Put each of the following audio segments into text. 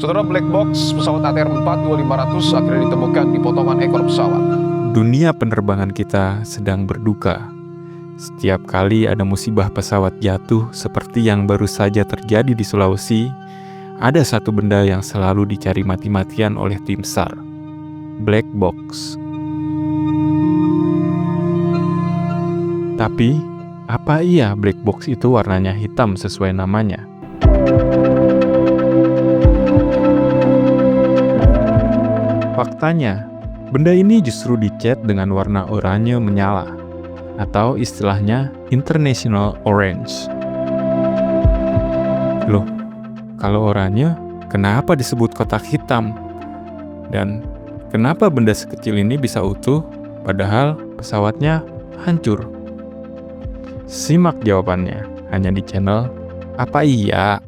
Saudara, black box pesawat ATR 42500 akhirnya ditemukan di potongan ekor pesawat. Dunia penerbangan kita sedang berduka. Setiap kali ada musibah pesawat jatuh seperti yang baru saja terjadi di Sulawesi, ada satu benda yang selalu dicari mati-matian oleh tim SAR. Black box. Tapi, apa iya black box itu warnanya hitam sesuai namanya? Faktanya, benda ini justru dicat dengan warna oranye menyala, atau istilahnya International Orange. Loh, kalau oranye, kenapa disebut kotak hitam? Dan kenapa benda sekecil ini bisa utuh, padahal pesawatnya hancur? Simak jawabannya, hanya di channel Apa Iya?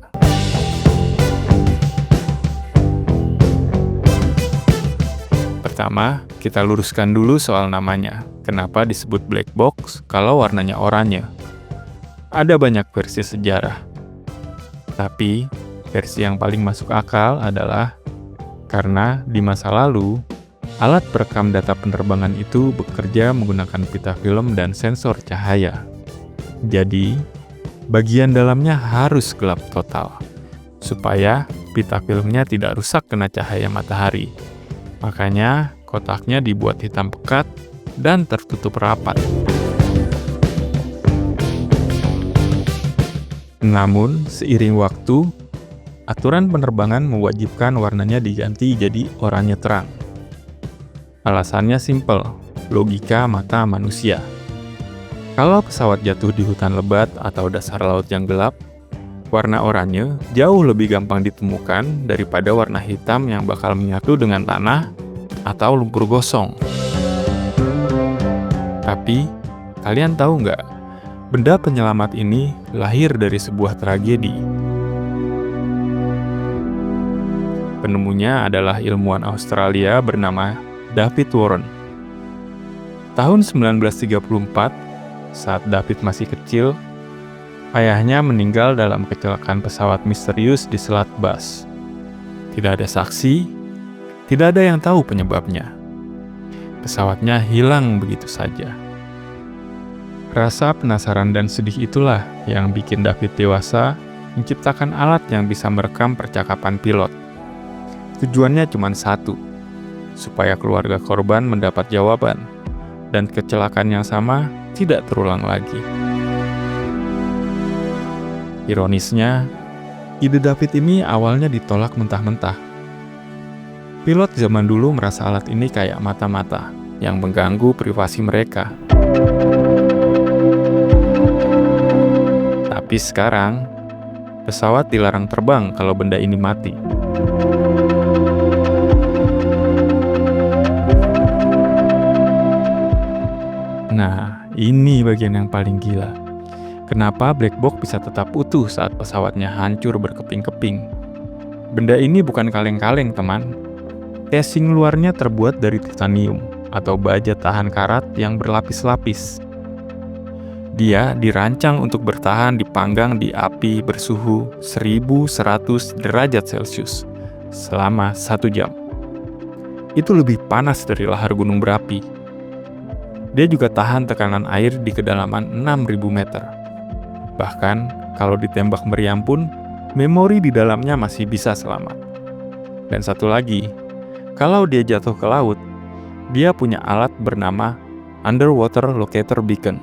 Pertama, kita luruskan dulu soal namanya. Kenapa disebut black box kalau warnanya oranye? Ada banyak versi sejarah. Tapi, versi yang paling masuk akal adalah karena di masa lalu, alat perekam data penerbangan itu bekerja menggunakan pita film dan sensor cahaya. Jadi, bagian dalamnya harus gelap total, supaya pita filmnya tidak rusak kena cahaya matahari. Makanya, kotaknya dibuat hitam pekat dan tertutup rapat. Namun, seiring waktu, aturan penerbangan mewajibkan warnanya diganti jadi oranye terang. Alasannya simpel, logika mata manusia. Kalau pesawat jatuh di hutan lebat atau dasar laut yang gelap, warna oranye jauh lebih gampang ditemukan daripada warna hitam yang bakal menyatu dengan tanah atau lumpur gosong. Tapi, kalian tahu nggak? Benda penyelamat ini lahir dari sebuah tragedi. Penemunya adalah ilmuwan Australia bernama David Warren. Tahun 1934, saat David masih kecil, ayahnya meninggal dalam kecelakaan pesawat misterius di Selat Bass. Tidak ada saksi, tidak ada yang tahu penyebabnya. Pesawatnya hilang begitu saja. Rasa penasaran dan sedih itulah yang bikin David dewasa menciptakan alat yang bisa merekam percakapan pilot. Tujuannya cuma satu, supaya keluarga korban mendapat jawaban, dan kecelakaan yang sama tidak terulang lagi. Ironisnya, ide David ini awalnya ditolak mentah-mentah. Pilot zaman dulu merasa alat ini kayak mata-mata yang mengganggu privasi mereka. Tapi sekarang, pesawat dilarang terbang kalau benda ini mati. Nah, ini bagian yang paling gila. Kenapa black box bisa tetap utuh saat pesawatnya hancur berkeping-keping? Benda ini bukan kaleng-kaleng, teman. Casing luarnya terbuat dari titanium atau baja tahan karat yang berlapis-lapis. Dia dirancang untuk bertahan dipanggang di api bersuhu 1100 derajat Celcius selama 1 jam. Itu lebih panas dari lahar gunung berapi. Dia juga tahan tekanan air di kedalaman 6.000 meter. Bahkan, kalau ditembak meriam pun, memori di dalamnya masih bisa selamat. Dan satu lagi, kalau dia jatuh ke laut, dia punya alat bernama Underwater Locator Beacon.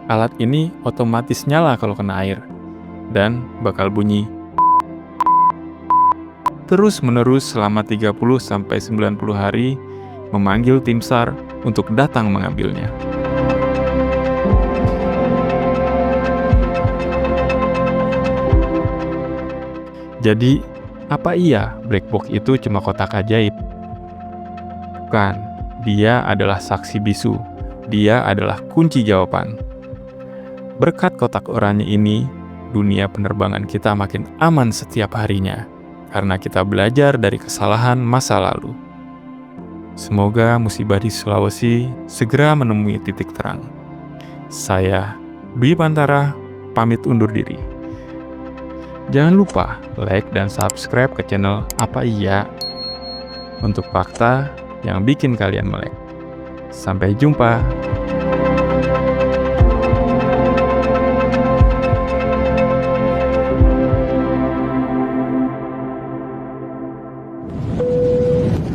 Alat ini otomatis nyala kalau kena air, dan bakal bunyi terus-menerus selama 30-90 hari, memanggil tim SAR untuk datang mengambilnya. Jadi, apa iya black box itu cuma kotak ajaib? Bukan, dia adalah saksi bisu. Dia adalah kunci jawaban. Berkat kotak oranye ini, dunia penerbangan kita makin aman setiap harinya, karena kita belajar dari kesalahan masa lalu. Semoga musibah di Sulawesi segera menemui titik terang. Saya, Dwi Pantara, pamit undur diri. Jangan lupa like dan subscribe ke channel Apa Iya untuk fakta yang bikin kalian melek. Sampai jumpa.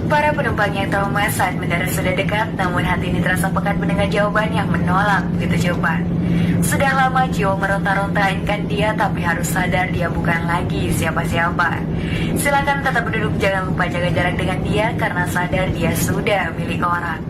Para penumpang yang trauma saat mendarat sudah dekat, namun hati ini terasa pekat mendengar jawaban yang menolak begitu jawaban. Sudah lama jiwa meronta-ronta inginkan dia, tapi harus sadar dia bukan lagi siapa-siapa. Silakan tetap duduk, jangan lupa jaga jarak dengan dia karena sadar dia sudah milik orang.